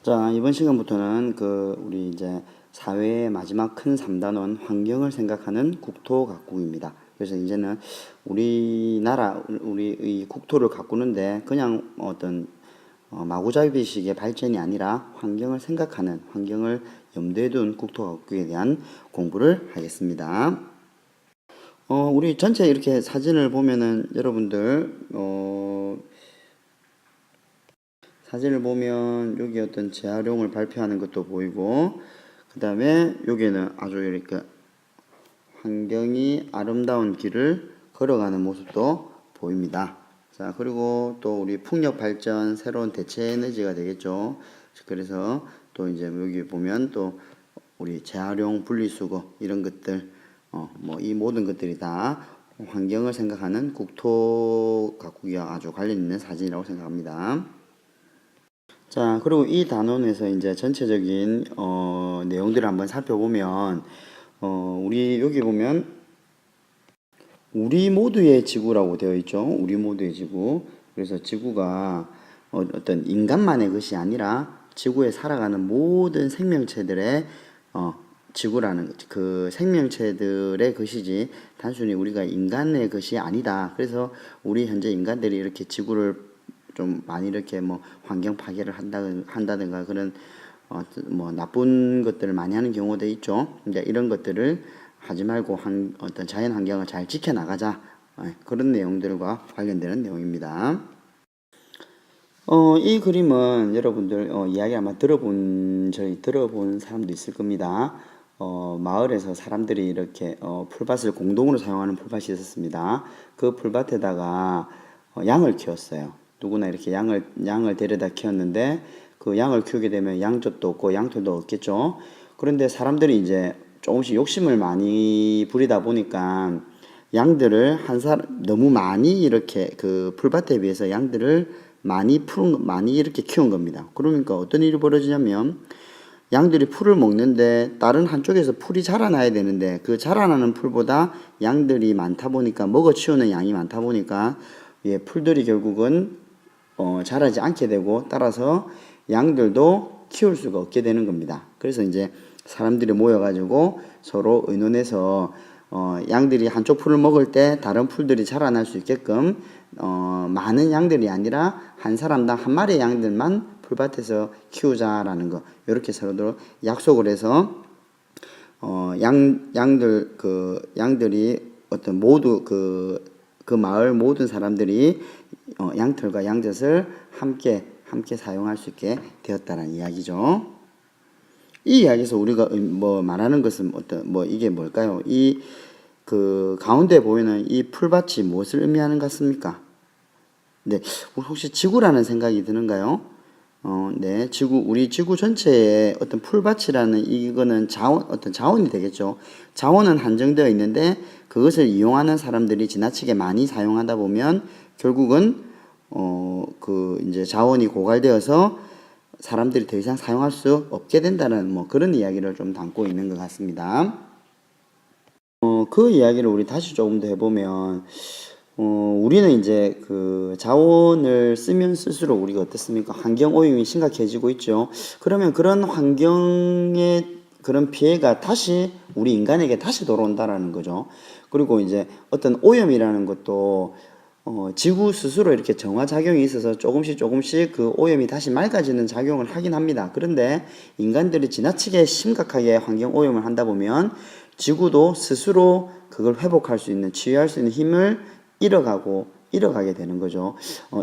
자, 이번 시간부터는 우리 이제 사회의 마지막 큰 3단원 환경을 생각하는 국토 가꾸기입니다. 그래서 이제는 우리나라, 우리 국토를 가꾸는데 그냥 어떤 마구잡이식의 발전이 아니라 환경을 생각하는, 환경을 염두에 둔 국토 가꾸기에 대한 공부를 하겠습니다. 우리 전체 이렇게 사진을 보면은 여러분들, 사진을 보면 여기 어떤 재활용을 발표하는 것도 보이고, 그 다음에 여기는 아주 이렇게 환경이 아름다운 길을 걸어가는 모습도 보입니다. 자, 그리고 또 우리 풍력 발전, 새로운 대체 에너지가 되겠죠. 그래서 또 이제 여기 보면 또 우리 재활용, 분리수거 이런 것들, 뭐 이 모든 것들이 다 환경을 생각하는 국토 가꾸기와 아주 관련 있는 사진이라고 생각합니다. 자, 그리고 이 단원에서 이제 전체적인 내용들을 한번 살펴보면 우리 여기 보면 우리 모두의 지구라고 되어 있죠. 우리 모두의 지구. 그래서 지구가 어떤 인간만의 것이 아니라 지구에 살아가는 모든 생명체들의 지구라는 그 생명체들의 것이지 단순히 우리가 인간의 것이 아니다. 그래서 우리 현재 인간들이 이렇게 지구를 좀 많이 이렇게 뭐 환경 파괴를 한다든가 그런 뭐 나쁜 것들을 많이 하는 경우도 있죠. 이제 이런 것들을 하지 말고 어떤 자연 환경을 잘 지켜나가자. 그런 내용들과 관련되는 내용입니다. 이 그림은 여러분들 이야기 아마 들어본 사람도 있을 겁니다. 마을에서 사람들이 이렇게 풀밭을 공동으로 사용하는 풀밭이 있었습니다. 그 풀밭에다가 양을 키웠어요. 누구나 이렇게 양을 데려다 키웠는데 그 양을 키우게 되면 양젖도 없고 양털도 없겠죠. 그런데 사람들이 이제 조금씩 욕심을 많이 부리다 보니까 양들을 너무 많이 이렇게 그 풀밭에 비해서 양들을 많이 이렇게 키운 겁니다. 그러니까 어떤 일이 벌어지냐면 양들이 풀을 먹는데 다른 한쪽에서 풀이 자라나야 되는데 그 자라나는 풀보다 양들이 많다 보니까 먹어치우는 양이 많다 보니까 풀들이 결국은 자라지 않게 되고 따라서 양들도 키울 수가 없게 되는 겁니다. 그래서 이제 사람들이 모여가지고 서로 의논해서 양들이 한쪽 풀을 먹을 때 다른 풀들이 자라날 수 있게끔 많은 양들이 아니라 한 사람당 한 마리의 양들만 풀밭에서 키우자라는 거 이렇게 서로 약속을 해서 양들이 어떤 모두 그 마을 모든 사람들이 양털과 양젖을 함께 사용할 수 있게 되었다는 이야기죠. 이 이야기에서 우리가 뭐 말하는 것은 이게 뭘까요? 그 가운데 보이는 이 풀밭이 무엇을 의미하는 것 같습니까? 네, 혹시 지구라는 생각이 드는가요? 네, 우리 지구 전체에 어떤 풀밭이라는 이거는 어떤 자원이 되겠죠. 자원은 한정되어 있는데 그것을 이용하는 사람들이 지나치게 많이 사용하다 보면 결국은 이제 자원이 고갈되어서 사람들이 더 이상 사용할 수 없게 된다는 뭐 그런 이야기를 좀 담고 있는 것 같습니다. 그 이야기를 우리 다시 조금 더 해보면 우리는 이제 그 자원을 쓰면 쓸수록 우리가 어떻습니까? 환경 오염이 심각해지고 있죠. 그러면 그런 환경의 그런 피해가 다시 우리 인간에게 다시 돌아온다라는 거죠. 그리고 이제 어떤 오염이라는 것도 지구 스스로 이렇게 정화작용이 있어서 조금씩 그 오염이 다시 맑아지는 작용을 하긴 합니다. 그런데 인간들이 지나치게 심각하게 환경 오염을 한다 보면 지구도 스스로 그걸 회복할 수 있는, 치유할 수 있는 힘을 잃어가게 되는 거죠.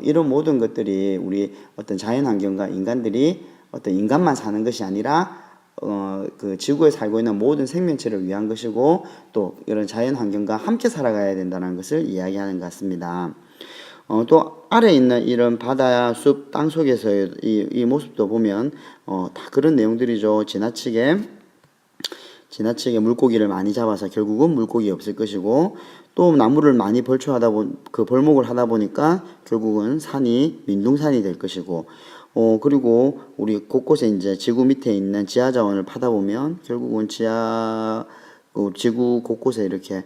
이런 모든 것들이 우리 어떤 자연환경과 인간들이 어떤 인간만 사는 것이 아니라 그 지구에 살고 있는 모든 생명체를 위한 것이고 또 이런 자연환경과 함께 살아가야 된다는 것을 이야기하는 것 같습니다. 또 아래 있는 이런 바다, 숲, 땅 속에서의 이 모습도 보면 다 그런 내용들이죠. 지나치게 물고기를 많이 잡아서 결국은 물고기 없을 것이고 또 나무를 많이 벌목을 하다 보니까 결국은 산이 민둥산이 될 것이고 그리고 우리 곳곳에 이제 지구 밑에 있는 지하 자원을 파다 보면 결국은 지구 곳곳에 이렇게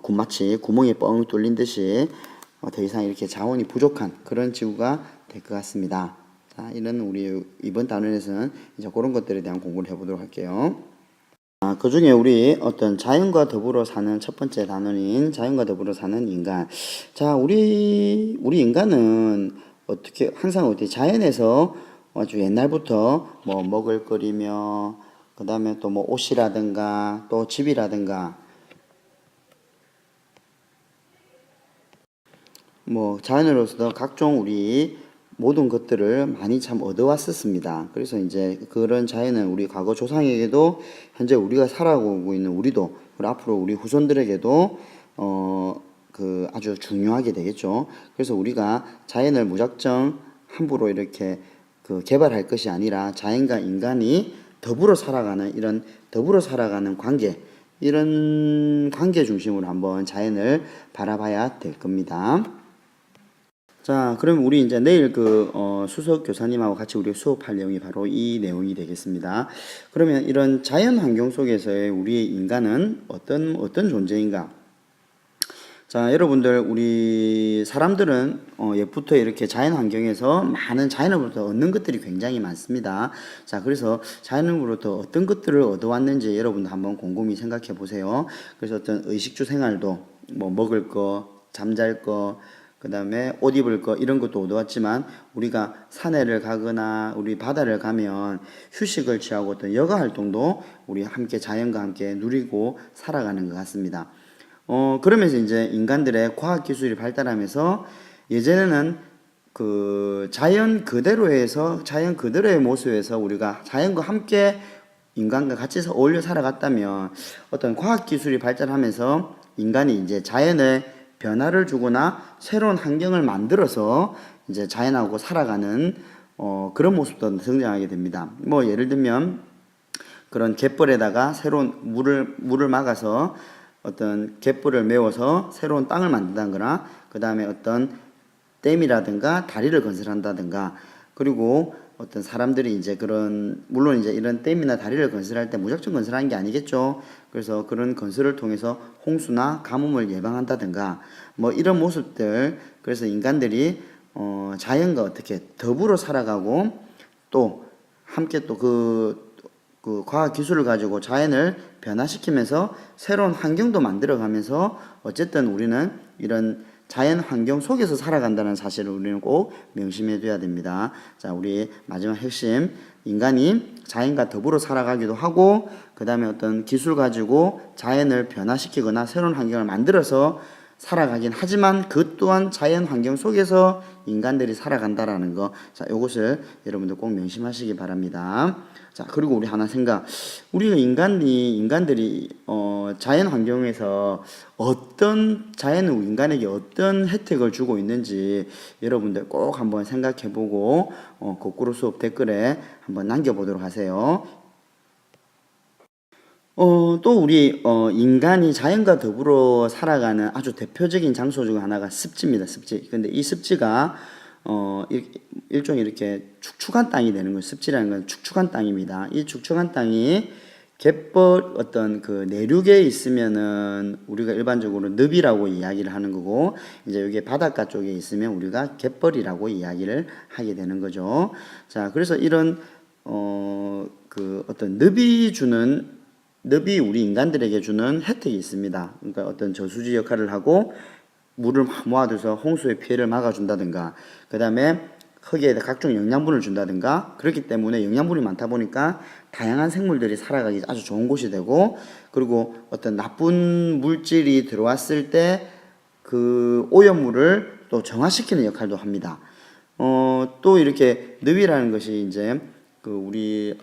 마치 구멍이 뻥 뚫린 듯이 더 이상 이렇게 자원이 부족한 그런 지구가 될 것 같습니다. 자, 이런 우리 이번 단원에서는 이제 그런 것들에 대한 공부를 해보도록 할게요. 그 중에 우리 어떤 자연과 더불어 사는 첫 번째 단원인 자연과 더불어 사는 인간. 자, 우리 인간은 어떻게, 항상 어떻게 자연에서 아주 옛날부터 뭐 먹을거리며, 그 다음에 또 뭐 옷이라든가, 또 집이라든가, 뭐 자연으로서 각종 우리 모든 것들을 많이 참 얻어왔었습니다. 그래서 이제 그런 자연은 우리 과거 조상에게도 현재 우리가 살아가고 있는 우리도 그리고 앞으로 우리 후손들에게도 그 아주 중요하게 되겠죠. 그래서 우리가 자연을 무작정 함부로 이렇게 그 개발할 것이 아니라 자연과 인간이 더불어 살아가는 이런 더불어 살아가는 관계, 이런 관계 중심으로 한번 자연을 바라봐야 될 겁니다. 자, 그럼 우리 이제 내일 수석 교사님하고 같이 우리 수업할 내용이 바로 이 내용이 되겠습니다. 그러면 이런 자연 환경 속에서의 우리의 인간은 어떤 존재인가? 자, 여러분들, 우리 사람들은 예부터 이렇게 자연 환경에서 많은 자연으로부터 얻는 것들이 굉장히 많습니다. 자, 그래서 자연으로부터 어떤 것들을 얻어왔는지 여러분들 한번 곰곰이 생각해 보세요. 그래서 어떤 의식주 생활도 뭐 먹을 거, 잠잘 거, 그 다음에 옷 입을 거 이런 것도 얻어왔지만 우리가 산에를 가거나 우리 바다를 가면 휴식을 취하고 어떤 여가 활동도 우리 함께 자연과 함께 누리고 살아가는 것 같습니다. 그러면서 이제 인간들의 과학 기술이 발달하면서 예전에는 그 자연 그대로의 모습에서 우리가 자연과 함께 인간과 같이 어울려 살아갔다면 어떤 과학 기술이 발달하면서 인간이 이제 자연에 변화를 주거나 새로운 환경을 만들어서 이제 자연하고 살아가는 그런 모습도 등장하게 됩니다. 뭐 예를 들면 그런 갯벌에다가 새로운 물을 막아서 어떤 갯벌을 메워서 새로운 땅을 만든다거나 그 다음에 어떤 댐이라든가 다리를 건설한다든가, 그리고 어떤 사람들이 이제 물론 이제 이런 댐이나 다리를 건설할 때 무작정 건설하는 게 아니겠죠. 그래서 그런 건설을 통해서 홍수나 가뭄을 예방한다든가 뭐 이런 모습들. 그래서 인간들이 자연과 어떻게 더불어 살아가고 또 함께 또 그 과학 기술을 가지고 자연을 변화시키면서 새로운 환경도 만들어가면서 어쨌든 우리는 이런 자연 환경 속에서 살아간다는 사실을 우리는 꼭 명심해 둬야 됩니다. 자, 우리 마지막 핵심, 인간이 자연과 더불어 살아가기도 하고 그 다음에 어떤 기술 가지고 자연을 변화시키거나 새로운 환경을 만들어서 살아가긴 하지만 그 또한 자연 환경 속에서 인간들이 살아간다라는 거, 자, 요것을 여러분들 꼭 명심하시기 바랍니다. 자, 그리고 우리 하나 우리가 인간들이 자연 환경에서 자연은 인간에게 어떤 혜택을 주고 있는지 여러분들 꼭 한번 생각해보고 거꾸로 수업 댓글에 한번 남겨보도록 하세요. 또 우리 인간이 자연과 더불어 살아가는 아주 대표적인 장소 중 하나가 습지입니다. 습지. 근데 이 습지가 일종의 이렇게 축축한 땅이 되는 거예요. 습지라는 건 축축한 땅입니다. 이 축축한 땅이 갯벌 어떤 그 내륙에 있으면은 우리가 일반적으로 늪이라고 이야기를 하는 거고, 이제 여기 바닷가 쪽에 있으면 우리가 갯벌이라고 이야기를 하게 되는 거죠. 자, 그래서 이런 그 어떤 늪이 우리 인간들에게 주는 혜택이 있습니다. 그러니까 어떤 저수지 역할을 하고 물을 모아둬서 홍수의 피해를 막아준다든가, 그 다음에 흙에 각종 영양분을 준다든가, 그렇기 때문에 영양분이 많다 보니까 다양한 생물들이 살아가기 아주 좋은 곳이 되고, 그리고 어떤 나쁜 물질이 들어왔을 때 그 오염물을 또 정화시키는 역할도 합니다. 또 이렇게 늪이라는 것이 이제 그 우리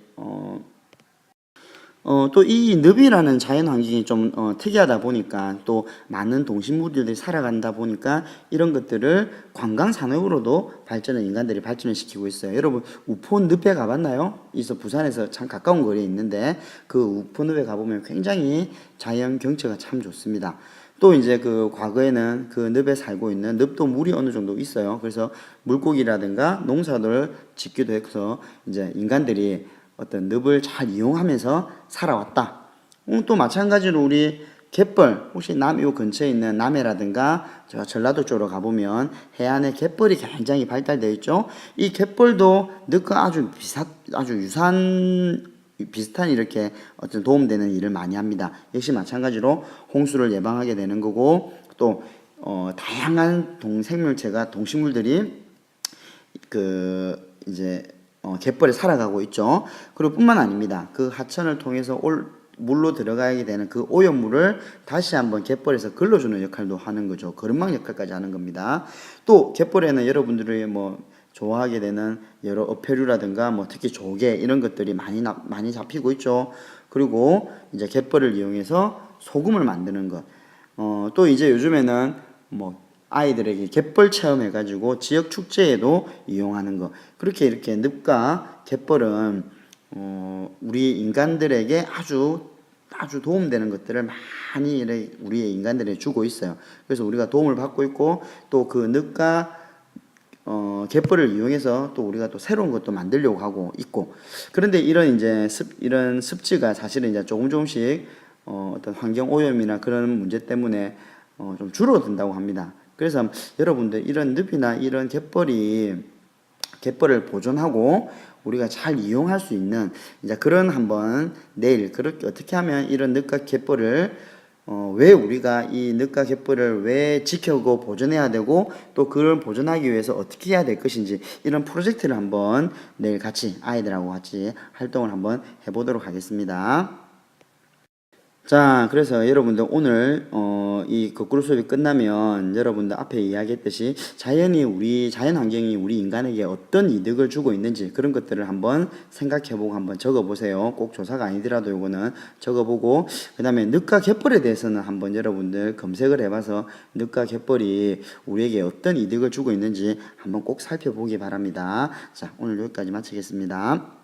또 이 늪이라는 자연 환경이 좀 특이하다 보니까 또 많은 동식물들이 살아간다 보니까 이런 것들을 관광 산업으로도 인간들이 발전을 시키고 있어요. 여러분 우포 늪에 가봤나요? 부산에서 참 가까운 거리에 있는데 그 우포 늪에 가보면 굉장히 자연 경치가 참 좋습니다. 또 이제 그 과거에는 그 늪에 살고 있는 늪도 물이 어느 정도 있어요. 그래서 물고기라든가 농사를 짓기도 해서 이제 인간들이 어떤 늪을 잘 이용하면서 살아왔다. 또 마찬가지로 우리 갯벌, 혹시 요 근처에 있는 남해라든가 저 전라도 쪽으로 가보면 해안에 갯벌이 굉장히 발달되어 있죠. 이 갯벌도 늪과 아주 비슷한 이렇게 어떤 도움되는 일을 많이 합니다. 역시 마찬가지로 홍수를 예방하게 되는 거고, 또 다양한 생물체가 동식물들이 이제 갯벌에 살아가고 있죠. 그리고 뿐만 아닙니다. 그 하천을 통해서 물로 들어가게 되는 그 오염물을 다시 한번 갯벌에서 걸러주는 역할도 하는 거죠. 거름망 역할까지 하는 겁니다. 또 갯벌에는 여러분들이 좋아하게 되는 여러 어패류라든가 특히 조개 이런 것들이 많이 잡히고 있죠. 그리고 이제 갯벌을 이용해서 소금을 만드는 것. 또 이제 요즘에는 아이들에게 갯벌 체험해가지고 지역 축제에도 이용하는 것. 그렇게 이렇게 늪과 갯벌은 우리 인간들에게 아주 도움되는 것들을 많이 우리 인간들에게 주고 있어요. 그래서 우리가 도움을 받고 있고, 또 그 늪과 갯벌을 이용해서 또 우리가 또 새로운 것도 만들려고 하고 있고. 그런데 이런 습지가 사실은 이제 조금씩 어떤 환경 오염이나 그런 문제 때문에 좀 줄어든다고 합니다. 그래서 여러분들 이런 늪이나 이런 갯벌을 보존하고 우리가 잘 이용할 수 있는 이제 그런 한번 내일 그렇게 어떻게 하면 이런 늪과 갯벌을 왜 우리가 이 늪과 갯벌을 왜 지켜고 보존해야 되고, 또 그걸 보존하기 위해서 어떻게 해야 될 것인지, 이런 프로젝트를 한번 내일 같이 아이들하고 같이 활동을 한번 해보도록 하겠습니다. 자, 그래서 여러분들 오늘 이 거꾸로 수업이 끝나면 여러분들 앞에 이야기했듯이 자연 환경이 우리 인간에게 어떤 이득을 주고 있는지 그런 것들을 한번 생각해보고 한번 적어보세요. 꼭 조사가 아니더라도 요거는 적어보고, 그 다음에 늪과 갯벌에 대해서는 한번 여러분들 검색을 해봐서 늪과 갯벌이 우리에게 어떤 이득을 주고 있는지 한번 꼭 살펴보기 바랍니다. 자, 오늘 여기까지 마치겠습니다.